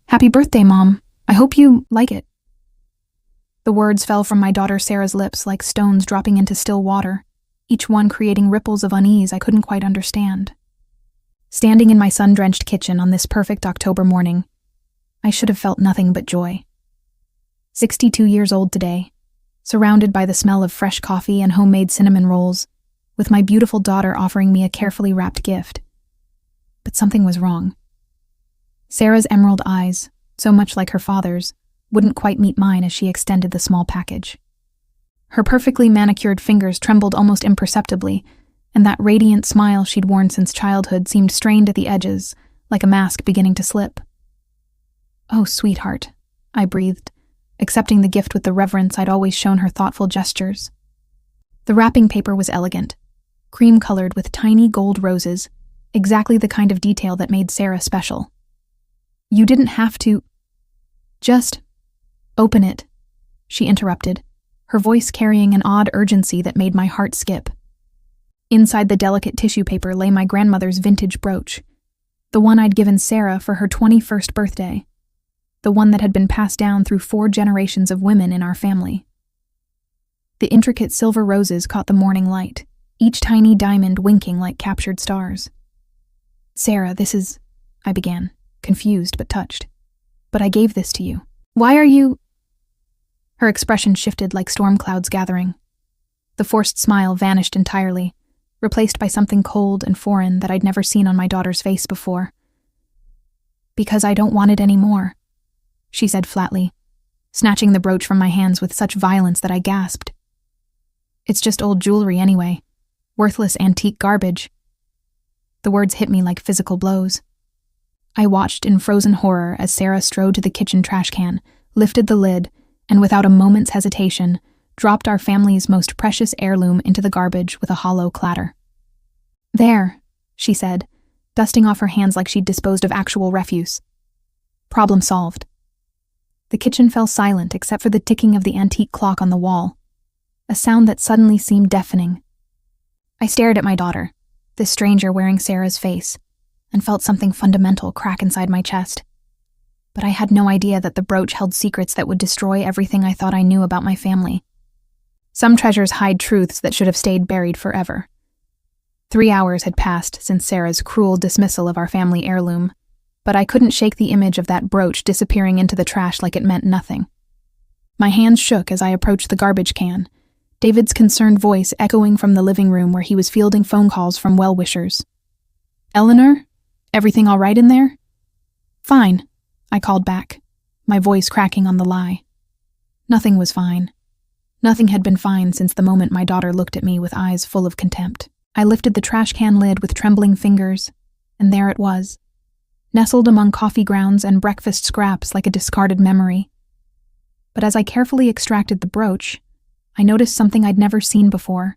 Happy birthday, Mom. I hope you like it. The words fell from my daughter Sarah's lips like stones dropping into still water, each one creating ripples of unease I couldn't quite understand. Standing in my sun-drenched kitchen on this perfect October morning, I should have felt nothing but joy. 62 years old today, surrounded by the smell of fresh coffee and homemade cinnamon rolls, with my beautiful daughter offering me a carefully wrapped gift. But something was wrong. Sarah's emerald eyes, so much like her father's, wouldn't quite meet mine as she extended the small package. Her perfectly manicured fingers trembled almost imperceptibly, and that radiant smile she'd worn since childhood seemed strained at the edges, like a mask beginning to slip. "Oh, sweetheart," I breathed, accepting the gift with the reverence I'd always shown her thoughtful gestures. The wrapping paper was elegant, cream-colored with tiny gold roses, exactly the kind of detail that made Sarah special. "You didn't have to. Just open it," she interrupted, her voice carrying an odd urgency that made my heart skip. Inside the delicate tissue paper lay my grandmother's vintage brooch, the one I'd given Sarah for her 21st birthday, the one that had been passed down through 4 generations of women in our family. The intricate silver roses caught the morning light, each tiny diamond winking like captured stars. "Sarah, this is," I began, confused but touched. "But I gave this to you. Why are you—" Her expression shifted like storm clouds gathering. The forced smile vanished entirely, replaced by something cold and foreign that I'd never seen on my daughter's face before. "Because I don't want it anymore," she said flatly, snatching the brooch from my hands with such violence that I gasped. "It's just old jewelry anyway. Worthless antique garbage." The words hit me like physical blows. I watched in frozen horror as Sarah strode to the kitchen trash can, lifted the lid, and without a moment's hesitation, dropped our family's most precious heirloom into the garbage with a hollow clatter. "There," she said, dusting off her hands like she'd disposed of actual refuse. Problem solved. The kitchen fell silent except for the ticking of the antique clock on the wall, a sound that suddenly seemed deafening. I stared at my daughter, this stranger wearing Sarah's face, and felt something fundamental crack inside my chest. But I had no idea that the brooch held secrets that would destroy everything I thought I knew about my family. Some treasures hide truths that should have stayed buried forever. 3 hours had passed since Sarah's cruel dismissal of our family heirloom, but I couldn't shake the image of that brooch disappearing into the trash like it meant nothing. My hands shook as I approached the garbage can, David's concerned voice echoing from the living room where he was fielding phone calls from well-wishers. "Eleanor? Everything all right in there?" "Fine," I called back, my voice cracking on the lie. Nothing was fine. Nothing had been fine since the moment my daughter looked at me with eyes full of contempt. I lifted the trash can lid with trembling fingers, and there it was, nestled among coffee grounds and breakfast scraps like a discarded memory. But as I carefully extracted the brooch, I noticed something I'd never seen before.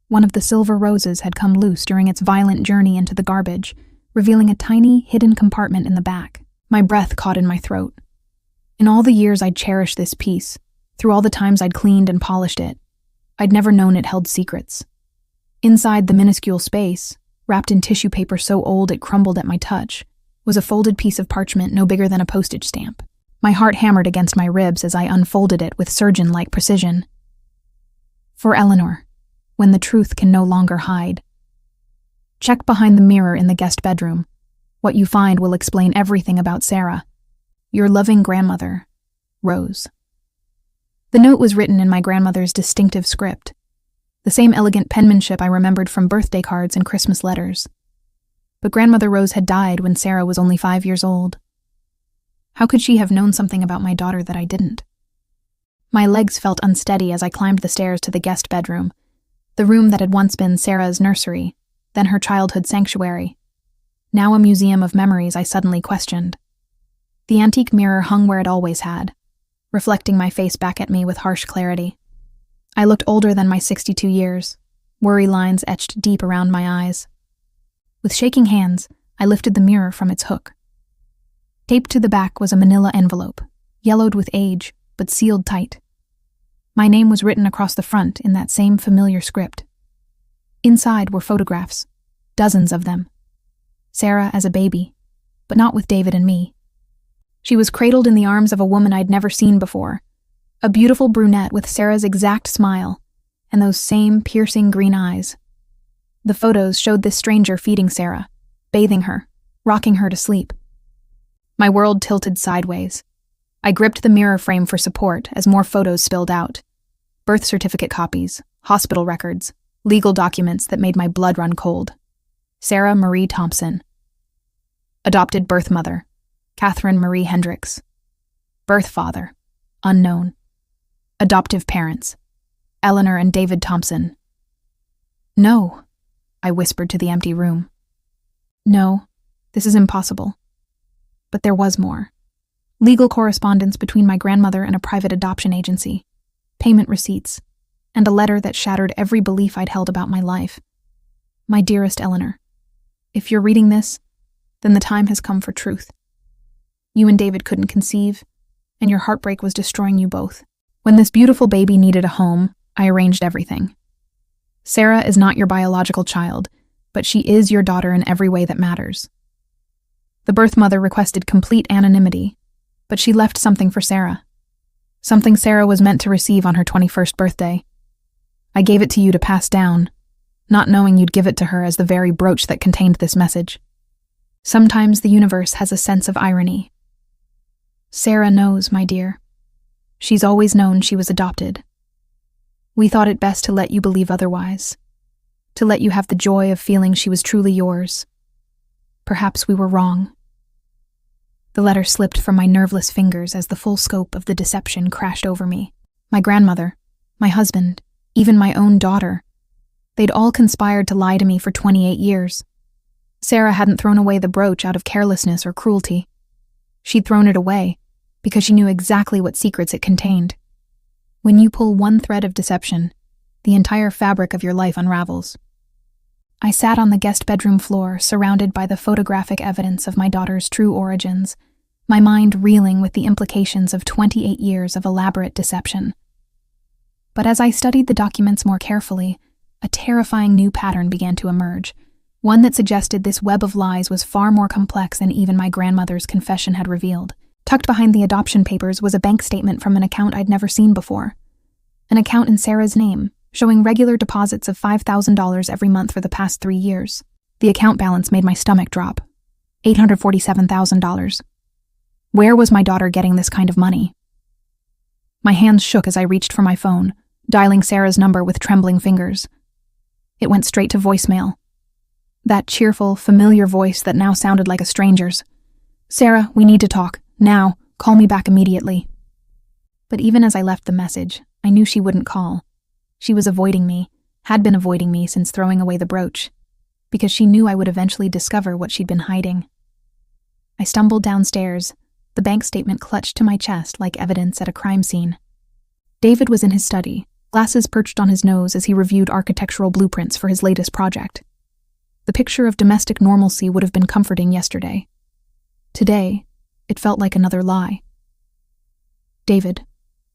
One of the silver roses had come loose during its violent journey into the garbage, revealing a tiny, hidden compartment in the back. My breath caught in my throat. In all the years I'd cherished this piece, through all the times I'd cleaned and polished it, I'd never known it held secrets. Inside the minuscule space, wrapped in tissue paper so old it crumbled at my touch, was a folded piece of parchment no bigger than a postage stamp. My heart hammered against my ribs as I unfolded it with surgeon-like precision. "For Eleanor, when the truth can no longer hide. Check behind the mirror in the guest bedroom. What you find will explain everything about Sarah. Your loving grandmother, Rose." The note was written in my grandmother's distinctive script, the same elegant penmanship I remembered from birthday cards and Christmas letters. But Grandmother Rose had died when Sarah was only 5 years old. How could she have known something about my daughter that I didn't? My legs felt unsteady as I climbed the stairs to the guest bedroom, the room that had once been Sarah's nursery, then her childhood sanctuary. Now a museum of memories I suddenly questioned. The antique mirror hung where it always had, reflecting my face back at me with harsh clarity. I looked older than my 62 years, worry lines etched deep around my eyes. With shaking hands, I lifted the mirror from its hook. Taped to the back was a manila envelope, yellowed with age, but sealed tight. My name was written across the front in that same familiar script. Inside were photographs, dozens of them. Sarah as a baby, but not with David and me. She was cradled in the arms of a woman I'd never seen before, a beautiful brunette with Sarah's exact smile and those same piercing green eyes. The photos showed this stranger feeding Sarah, bathing her, rocking her to sleep. My world tilted sideways. I gripped the mirror frame for support as more photos spilled out. Birth certificate copies, hospital records, legal documents that made my blood run cold. Sarah Marie Thompson. Adopted birth mother, Catherine Marie Hendricks. Birth father, unknown. Adoptive parents, Eleanor and David Thompson. No, I whispered to the empty room. No, this is impossible. But there was more. Legal correspondence between my grandmother and a private adoption agency, payment receipts, and a letter that shattered every belief I'd held about my life. My dearest Eleanor, if you're reading this, then the time has come for truth. You and David couldn't conceive, and your heartbreak was destroying you both. When this beautiful baby needed a home, I arranged everything. Sarah is not your biological child, but she is your daughter in every way that matters. The birth mother requested complete anonymity, but she left something for Sarah. Something Sarah was meant to receive on her 21st birthday. I gave it to you to pass down, not knowing you'd give it to her as the very brooch that contained this message. Sometimes the universe has a sense of irony. Sarah knows, my dear. She's always known she was adopted. We thought it best to let you believe otherwise, to let you have the joy of feeling she was truly yours. Perhaps we were wrong. The letter slipped from my nerveless fingers as the full scope of the deception crashed over me. My grandmother, my husband, even my own daughter. They'd all conspired to lie to me for 28 years. Sarah hadn't thrown away the brooch out of carelessness or cruelty. She'd thrown it away because she knew exactly what secrets it contained. When you pull one thread of deception, the entire fabric of your life unravels. I sat on the guest bedroom floor, surrounded by the photographic evidence of my daughter's true origins, my mind reeling with the implications of 28 years of elaborate deception. But as I studied the documents more carefully, a terrifying new pattern began to emerge, one that suggested this web of lies was far more complex than even my grandmother's confession had revealed. Tucked behind the adoption papers was a bank statement from an account I'd never seen before. An account in Sarah's name, showing regular deposits of $5,000 every month for the past 3 years. The account balance made my stomach drop. $847,000. Where was my daughter getting this kind of money? My hands shook as I reached for my phone, dialing Sarah's number with trembling fingers. It went straight to voicemail. That cheerful, familiar voice that now sounded like a stranger's. "Sarah, we need to talk. Now, call me back immediately." But even as I left the message, I knew she wouldn't call. She was avoiding me, had been avoiding me since throwing away the brooch, because she knew I would eventually discover what she'd been hiding. I stumbled downstairs, the bank statement clutched to my chest like evidence at a crime scene. David was in his study, glasses perched on his nose as he reviewed architectural blueprints for his latest project. The picture of domestic normalcy would have been comforting yesterday. Today, it felt like another lie. "David,"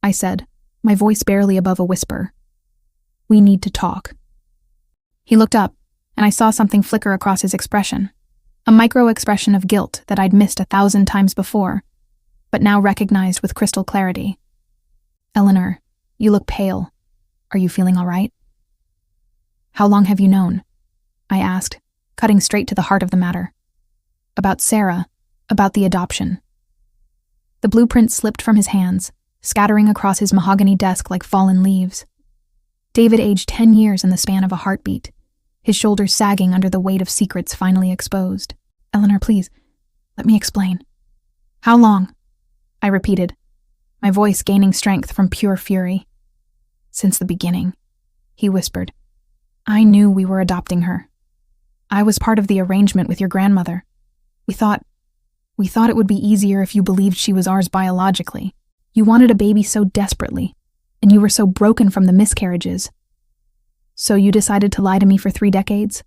I said, my voice barely above a whisper. "We need to talk." He looked up, and I saw something flicker across his expression, a micro-expression of guilt that I'd missed 1,000 times before, but now recognized with crystal clarity. "Eleanor, you look pale. Are you feeling all right?" "How long have you known?" I asked, cutting straight to the heart of the matter. About Sarah, about the adoption. The blueprint slipped from his hands, scattering across his mahogany desk like fallen leaves. David aged 10 years in the span of a heartbeat, his shoulders sagging under the weight of secrets finally exposed. "Eleanor, please, let me explain." "How long?" I repeated, my voice gaining strength from pure fury. "Since the beginning," he whispered. "I knew we were adopting her. I was part of the arrangement with your grandmother. We thought it would be easier if you believed she was ours biologically. You wanted a baby so desperately, and you were so broken from the miscarriages. So you decided to lie to me for 3 decades?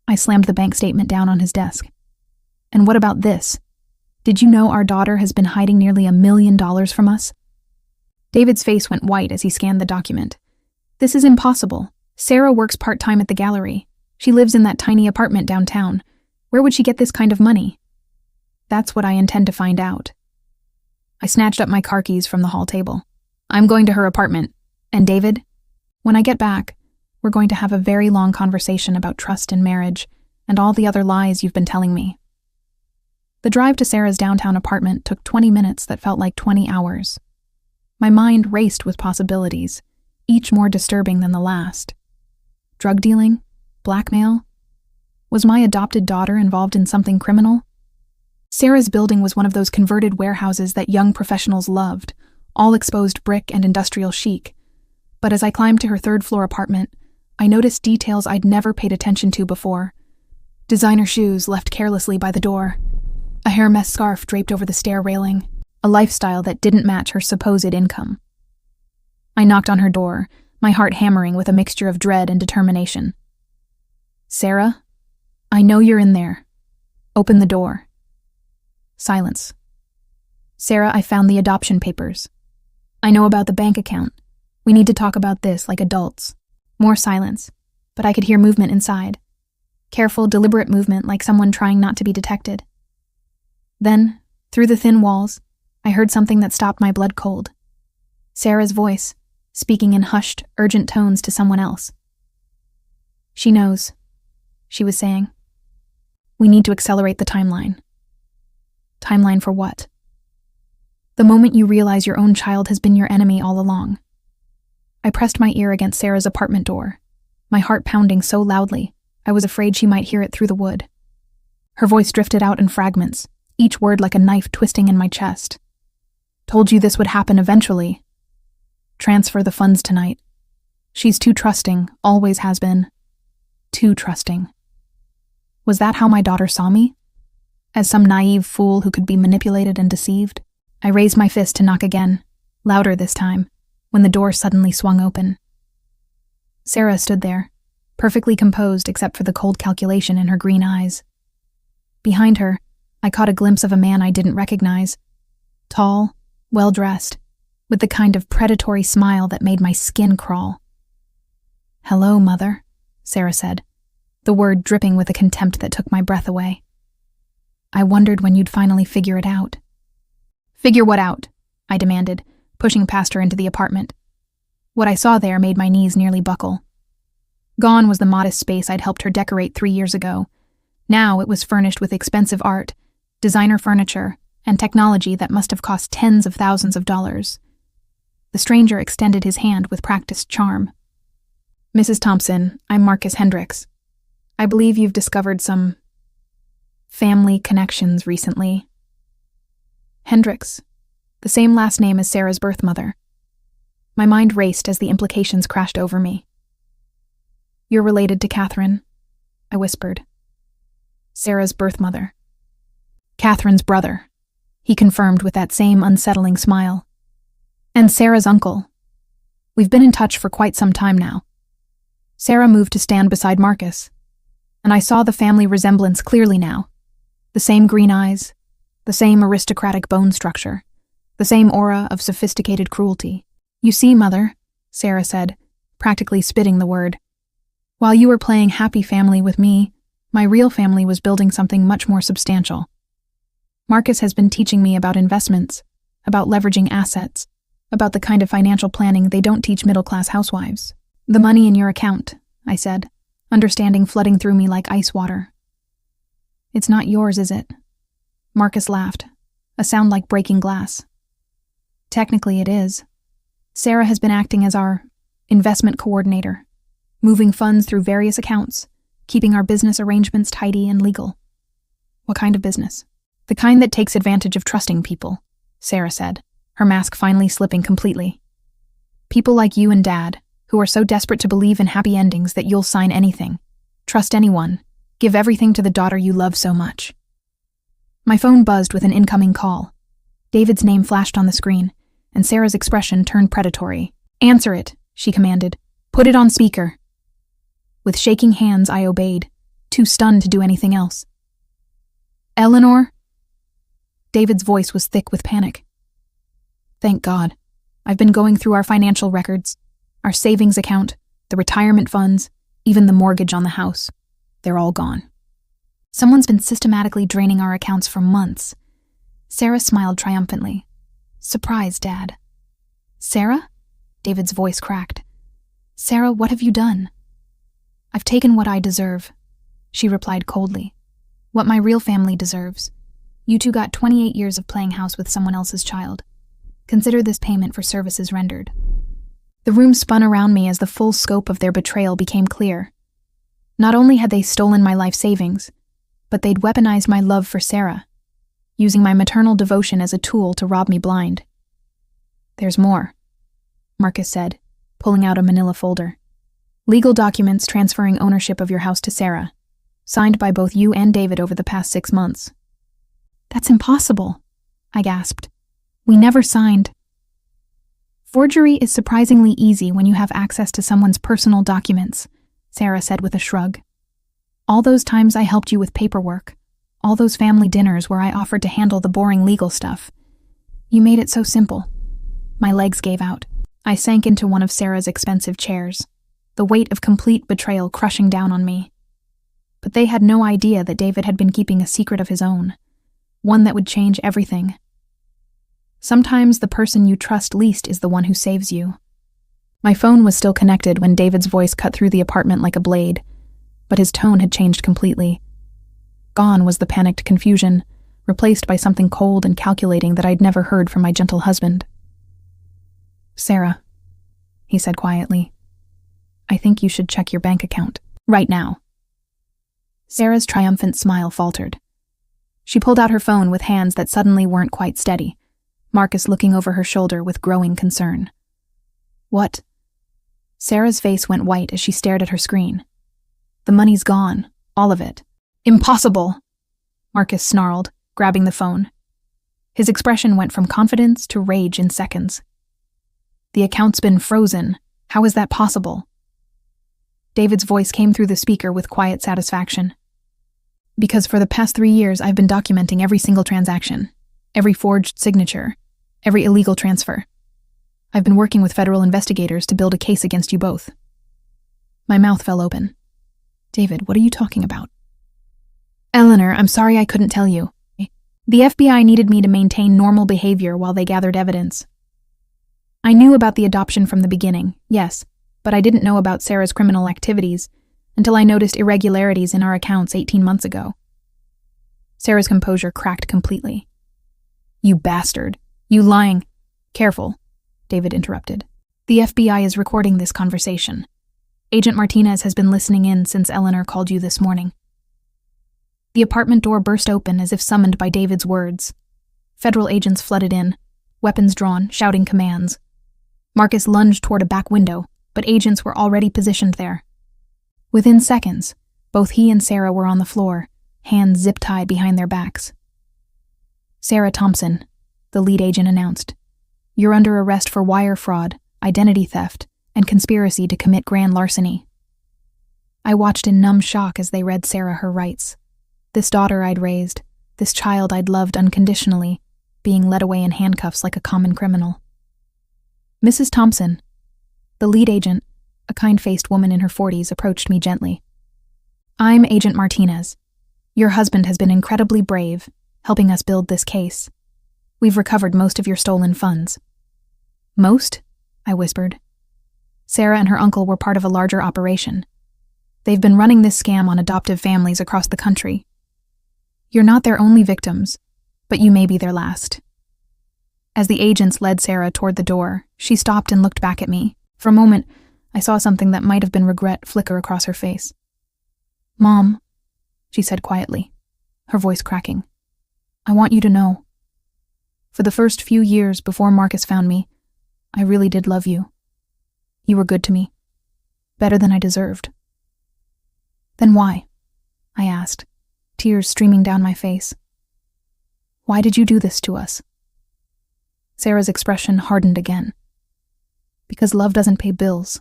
I slammed the bank statement down on his desk. "And what about this? Did you know our daughter has been hiding nearly $1 million from us?" David's face went white as he scanned the document. "This is impossible. Sarah works part-time at the gallery. She lives in that tiny apartment downtown. Where would she get this kind of money?" "That's what I intend to find out." I snatched up my car keys from the hall table. I'm going to her apartment. And David? When I get back, we're going to have a very long conversation about trust and marriage and all the other lies you've been telling me. The drive to Sarah's downtown apartment took 20 minutes that felt like 20 hours. My mind raced with possibilities, each more disturbing than the last. Drug dealing? Blackmail? Was my adopted daughter involved in something criminal? Sarah's building was one of those converted warehouses that young professionals loved, all exposed brick and industrial chic. But as I climbed to her third-floor apartment, I noticed details I'd never paid attention to before. Designer shoes left carelessly by the door, a Hermes scarf draped over the stair railing, a lifestyle that didn't match her supposed income. I knocked on her door, my heart hammering with a mixture of dread and determination. "Sarah, I know you're in there. Open the door." Silence. "Sarah, I found the adoption papers. I know about the bank account. We need to talk about this like adults." More silence, but I could hear movement inside. Careful, deliberate movement like someone trying not to be detected. Then, through the thin walls, I heard something that stopped my blood cold. Sarah's voice, speaking in hushed, urgent tones to someone else. "She knows," she was saying. "We need to accelerate the timeline." Timeline for what? The moment you realize your own child has been your enemy all along. I pressed my ear against Sarah's apartment door, my heart pounding so loudly I was afraid she might hear it through the wood. Her voice drifted out in fragments, each word like a knife twisting in my chest. "Told you this would happen eventually. Transfer the funds tonight. She's too trusting, always has been. Too trusting." Was that how my daughter saw me? As some naive fool who could be manipulated and deceived? I raised my fist to knock again, louder this time, when the door suddenly swung open. Sarah stood there, perfectly composed except for the cold calculation in her green eyes. Behind her, I caught a glimpse of a man I didn't recognize. Tall, well-dressed, with the kind of predatory smile that made my skin crawl. "Hello, Mother," Sarah said, the word dripping with a contempt that took my breath away. "I wondered when you'd finally figure it out." "Figure what out?" I demanded, pushing past her into the apartment. What I saw there made my knees nearly buckle. Gone was the modest space I'd helped her decorate 3 years ago. Now it was furnished with expensive art, designer furniture, and technology that must have cost tens of thousands of dollars. The stranger extended his hand with practiced charm. "Mrs. Thompson, I'm Marcus Hendricks. I believe you've discovered some family connections recently." Hendricks, the same last name as Sarah's birth mother. My mind raced as the implications crashed over me. "You're related to Catherine," I whispered. "Sarah's birth mother." "Catherine's brother," he confirmed with that same unsettling smile. "And Sarah's uncle. We've been in touch for quite some time now." Sarah moved to stand beside Marcus, and I saw the family resemblance clearly now. The same green eyes, the same aristocratic bone structure, the same aura of sophisticated cruelty. "You see, Mother," Sarah said, practically spitting the word. "While you were playing happy family with me, my real family was building something much more substantial. Marcus has been teaching me about investments, about leveraging assets, about the kind of financial planning they don't teach middle-class housewives." "The money in your account," I said, understanding flooding through me like ice water. "It's not yours, is it?" Marcus laughed, a sound like breaking glass. "Technically it is. Sarah has been acting as our investment coordinator, moving funds through various accounts, keeping our business arrangements tidy and legal." "What kind of business?" "The kind that takes advantage of trusting people," Sarah said, her mask finally slipping completely. "People like you and Dad, who are so desperate to believe in happy endings that you'll sign anything, trust anyone, give everything to the daughter you love so much." My phone buzzed with an incoming call. David's name flashed on the screen, and Sarah's expression turned predatory. "Answer it," she commanded. "Put it on speaker." With shaking hands, I obeyed, too stunned to do anything else. "Eleanor?" David's voice was thick with panic. "Thank God. I've been going through our financial records, our savings account, the retirement funds, even the mortgage on the house. They're all gone. Someone's been systematically draining our accounts for months." Sarah smiled triumphantly. Surprise, Dad. Sarah? David's voice cracked. Sarah, what have you done? I've taken what I deserve, she replied coldly. What my real family deserves. You two got 28 years of playing house with someone else's child. Consider this payment for services rendered. The room spun around me as the full scope of their betrayal became clear. Not only had they stolen my life savings, but they'd weaponized my love for Sarah, using my maternal devotion as a tool to rob me blind. There's more, Marcus said, pulling out a manila folder. Legal documents transferring ownership of your house to Sarah, signed by both you and David over the past 6 months. That's impossible, I gasped. We never signed. Forgery is surprisingly easy when you have access to someone's personal documents, Sarah said with a shrug. All those times I helped you with paperwork, all those family dinners where I offered to handle the boring legal stuff. You made it so simple. My legs gave out. I sank into one of Sarah's expensive chairs, the weight of complete betrayal crushing down on me. But they had no idea that David had been keeping a secret of his own, one that would change everything. Sometimes the person you trust least is the one who saves you. My phone was still connected when David's voice cut through the apartment like a blade, but his tone had changed completely. Gone was the panicked confusion, replaced by something cold and calculating that I'd never heard from my gentle husband. Sarah, he said quietly, I think you should check your bank account, right now. Sarah's triumphant smile faltered. She pulled out her phone with hands that suddenly weren't quite steady, Marcus looking over her shoulder with growing concern. What? Sarah's face went white as she stared at her screen. The money's gone, all of it. Impossible, Marcus snarled, grabbing the phone. His expression went from confidence to rage in seconds. The account's been frozen. How is that possible? David's voice came through the speaker with quiet satisfaction. Because for the past 3 years I've been documenting every single transaction, every forged signature, every illegal transfer. I've been working with federal investigators to build a case against you both. My mouth fell open. David, what are you talking about? Eleanor, I'm sorry I couldn't tell you. The FBI needed me to maintain normal behavior while they gathered evidence. I knew about the adoption from the beginning, yes, but I didn't know about Sarah's criminal activities until I noticed irregularities in our accounts 18 months ago. Sarah's composure cracked completely. You bastard. You lying. Careful, David interrupted. The FBI is recording this conversation. Agent Martinez has been listening in since Eleanor called you this morning. The apartment door burst open as if summoned by David's words. Federal agents flooded in, weapons drawn, shouting commands. Marcus lunged toward a back window, but agents were already positioned there. Within seconds, both he and Sarah were on the floor, hands zip-tied behind their backs. Sarah Thompson, the lead agent announced. You're under arrest for wire fraud, identity theft, and conspiracy to commit grand larceny. I watched in numb shock as they read Sarah her rights. This daughter I'd raised, this child I'd loved unconditionally, being led away in handcuffs like a common criminal. Mrs. Thompson, the lead agent, a kind-faced woman in her 40s, approached me gently. I'm Agent Martinez. Your husband has been incredibly brave, helping us build this case. We've recovered most of your stolen funds. Most? I whispered. Sarah and her uncle were part of a larger operation. They've been running this scam on adoptive families across the country. You're not their only victims, but you may be their last. As the agents led Sarah toward the door, she stopped and looked back at me. For a moment, I saw something that might have been regret flicker across her face. Mom, she said quietly, her voice cracking. I want you to know. For the first few years before Marcus found me, I really did love you. You were good to me, better than I deserved. Then why? I asked, tears streaming down my face. Why did you do this to us? Sarah's expression hardened again. Because love doesn't pay bills,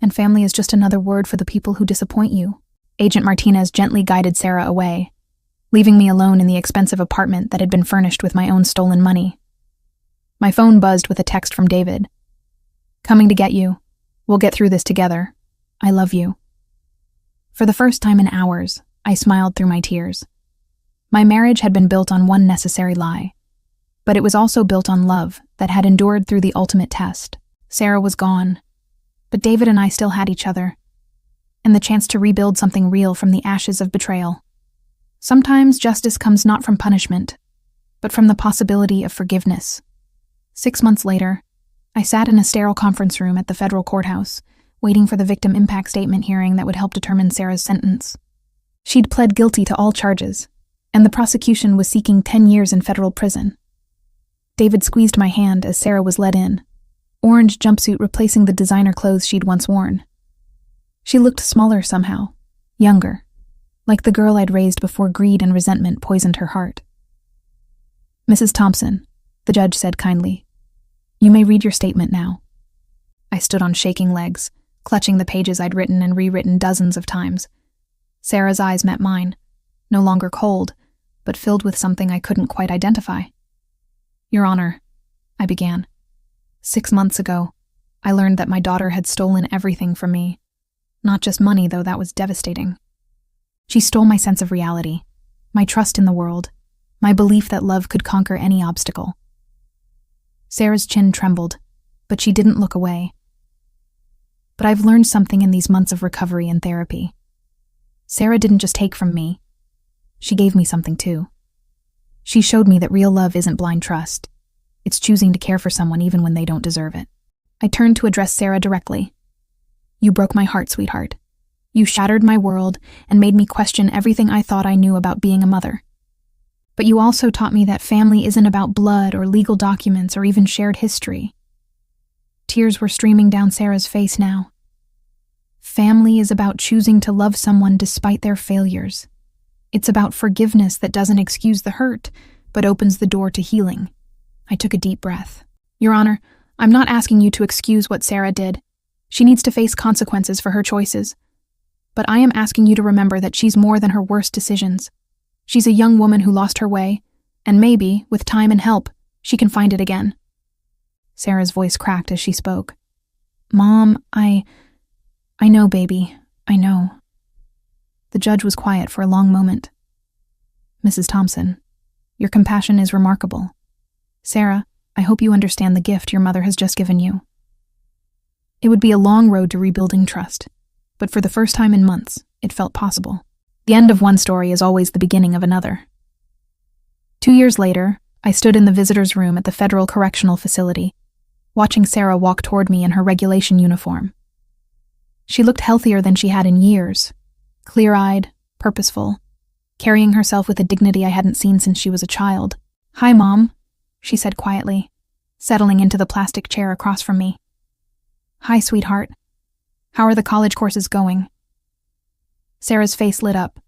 and family is just another word for the people who disappoint you. Agent Martinez gently guided Sarah away, leaving me alone in the expensive apartment that had been furnished with my own stolen money. My phone buzzed with a text from David. Coming to get you. We'll get through this together. I love you. For the first time in hours, I smiled through my tears. My marriage had been built on one necessary lie. But it was also built on love that had endured through the ultimate test. Sarah was gone, but David and I still had each other, and the chance to rebuild something real from the ashes of betrayal. Sometimes justice comes not from punishment, but from the possibility of forgiveness. 6 months later, I sat in a sterile conference room at the federal courthouse, waiting for the victim impact statement hearing that would help determine Sarah's sentence. She'd pled guilty to all charges, and the prosecution was seeking 10 years in federal prison. David squeezed my hand as Sarah was led in, orange jumpsuit replacing the designer clothes she'd once worn. She looked smaller somehow, younger, like the girl I'd raised before greed and resentment poisoned her heart. "Mrs. Thompson," the judge said kindly, "you may read your statement now." I stood on shaking legs, clutching the pages I'd written and rewritten dozens of times. Sarah's eyes met mine, no longer cold, but filled with something I couldn't quite identify. "Your Honor," I began. "6 months ago, I learned that my daughter had stolen everything from me. Not just money, though that was devastating. She stole my sense of reality, my trust in the world, my belief that love could conquer any obstacle." Sarah's chin trembled, but she didn't look away. "But I've learned something in these months of recovery and therapy. Sarah didn't just take from me. She gave me something too. She showed me that real love isn't blind trust. It's choosing to care for someone even when they don't deserve it." I turned to address Sarah directly. "You broke my heart, sweetheart. You shattered my world and made me question everything I thought I knew about being a mother. But you also taught me that family isn't about blood or legal documents or even shared history." Tears were streaming down Sarah's face now. "Family is about choosing to love someone despite their failures. It's about forgiveness that doesn't excuse the hurt, but opens the door to healing." I took a deep breath. "Your Honor, I'm not asking you to excuse what Sarah did. She needs to face consequences for her choices. But I am asking you to remember that she's more than her worst decisions. She's a young woman who lost her way, and maybe, with time and help, she can find it again." Sarah's voice cracked as she spoke. "Mom, I know, baby, I know." The judge was quiet for a long moment. "Mrs. Thompson, your compassion is remarkable. Sarah, I hope you understand the gift your mother has just given you. It would be a long road to rebuilding trust, but for the first time in months, it felt possible. The end of one story is always the beginning of another." 2 years later, I stood in the visitor's room at the Federal Correctional Facility, watching Sarah walk toward me in her regulation uniform. She looked healthier than she had in years, clear-eyed, purposeful, carrying herself with a dignity I hadn't seen since she was a child. "Hi, Mom," she said quietly, settling into the plastic chair across from me. "Hi, sweetheart. How are the college courses going?" Sarah's face lit up,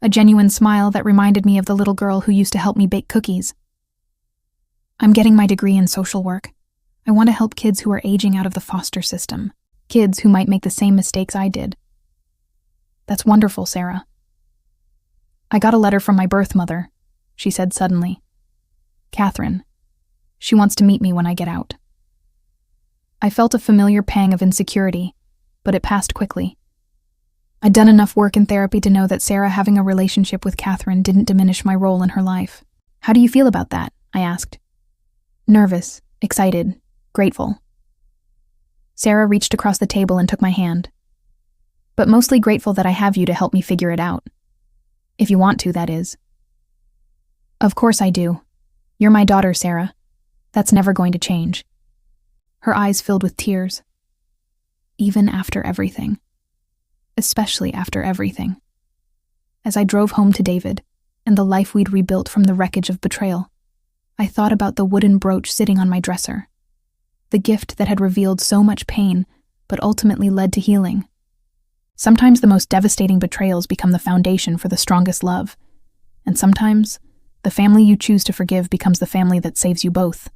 a genuine smile that reminded me of the little girl who used to help me bake cookies. "I'm getting my degree in social work. I want to help kids who are aging out of the foster system, kids who might make the same mistakes I did." "That's wonderful, Sarah." "I got a letter from my birth mother," she said suddenly. "Catherine. She wants to meet me when I get out." I felt a familiar pang of insecurity, but it passed quickly. I'd done enough work in therapy to know that Sarah having a relationship with Catherine didn't diminish my role in her life. "How do you feel about that?" I asked. "Nervous, excited, grateful." Sarah reached across the table and took my hand. "But mostly grateful that I have you to help me figure it out. If you want to, that is." "Of course I do. You're my daughter, Sarah. That's never going to change." Her eyes filled with tears. "Even after everything. Especially after everything." As I drove home to David and the life we'd rebuilt from the wreckage of betrayal, I thought about the wooden brooch sitting on my dresser, the gift that had revealed so much pain but ultimately led to healing. Sometimes the most devastating betrayals become the foundation for the strongest love, and sometimes the family you choose to forgive becomes the family that saves you both.